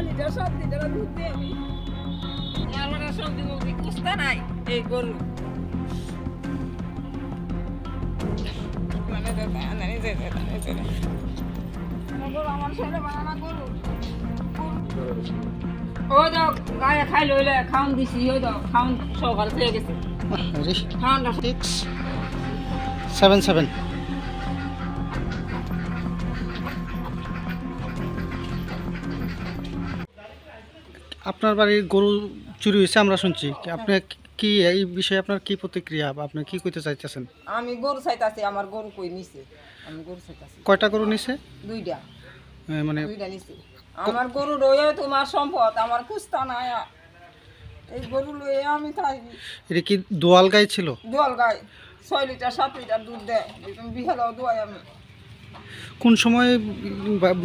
Litre 7 litre দুধ দিই আমি আমার সবজি মুখে কুস্তা নাই এই গরু মানে দাদা আনানি যেতে আমার ছেলে বানানা গরু ও দাও গায়ে খাই লইলে খাওন দিছি ও দাও খাওন সকাল থেকে গেছে খাওনটা 677 আপনার বাড়ির গরু চুরি হয়েছে আমরা শুনছি আপনি কি এই বিষয়ে আপনার কি প্রতিক্রিয়া বা আপনি কি কইতে চাইতেছেন? আমি গরু চাইতাছি আমার গরু কই নিছে আমি গরু চাইতাছি কয়টা গরু নিছে? দুইটা মানে দুইটা নিছে আমার গরু রয়ে তোমার সম্পদ আমার কুস্তা নাই এই গরু লয়ে আমি থাকি এটা কি দোয়াল গাই ছিল? দোয়াল গাই 6 লিটার 7 লিটার দুধ দেয় বিহালাও দোয়াই আমি কোন সময়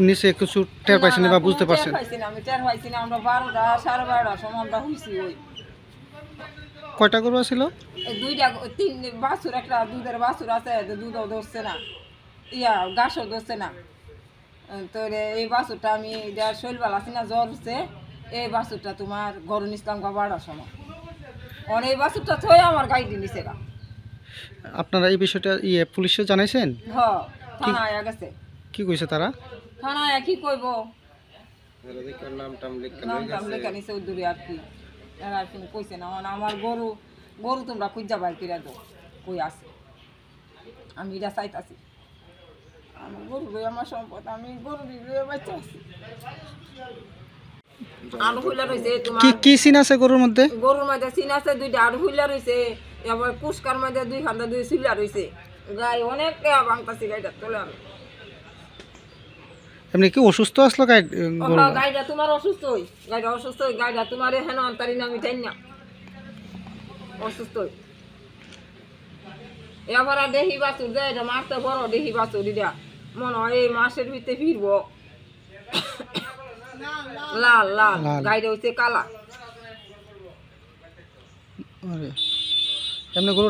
নিচে কিছু টের পাইছেন বা বুঝতে পারছেন? আমি টের পাইছি না আমরা 12টা 12:30 সময় আমরা হইছি ওই কয়টা গরু ছিল? এই দুইটা তিন বাছুর একটা দুধের বাছুর আছে দুধও ধরছে না ইয়া ঘাসও ধরছে না তো এই বাছুরটা আমি শৈলবাল আছি না জ্বর হচ্ছে এই বাছুরটা তোমার গরু নিছিলাম 12টার সময় অনেক এই বাছুরটা থয়ে আমার গাড়িটি নিচে গা আপনারা এই বিষয়টা পুলিশে জানাইছেন? হ থানা আয়া গেছে কি কইছে তারা? থানা আয়া কি কইব নাম টাম লেখা নিছে উদ্দুরি আর কি এরা আর কোনো কইছে না আমার গরু গরু তোমরা খুঁজা বাই কিরা দাও কই আছে আমি এটা চাইতাছি আমার গরু লই আমার সম্পদ আমি গরু লইয়া বাচ্চা আছি আলু ফুলা রয়েছে তোমার কি সিন আছে গরুর মধ্যে? গরুর মধ্যে সিন আছে দুইটা আলু ফুলা রয়েছে এবার পুষ্কার মধ্যে দুই খান্দা দুই সিলা রয়েছে গাই অনেক ভাঙতাছি গাইটা তোলে আমি এমনি কি অসুস্থ আসলো গাই? গাইটা তোমার অসুস্থ হই গাইটা অসুস্থ হই গাইটা তোমার হেন আনতারি না আমি চাই না অসুস্থ হই এবার দেহি বাছুর দেয় এটা মারতে বড় দেহি বাছুর এটা মনে হয় এই মাসের ভিতরে ফিরবো লাল লাল গাইটা হচ্ছে কালা এমনি গরু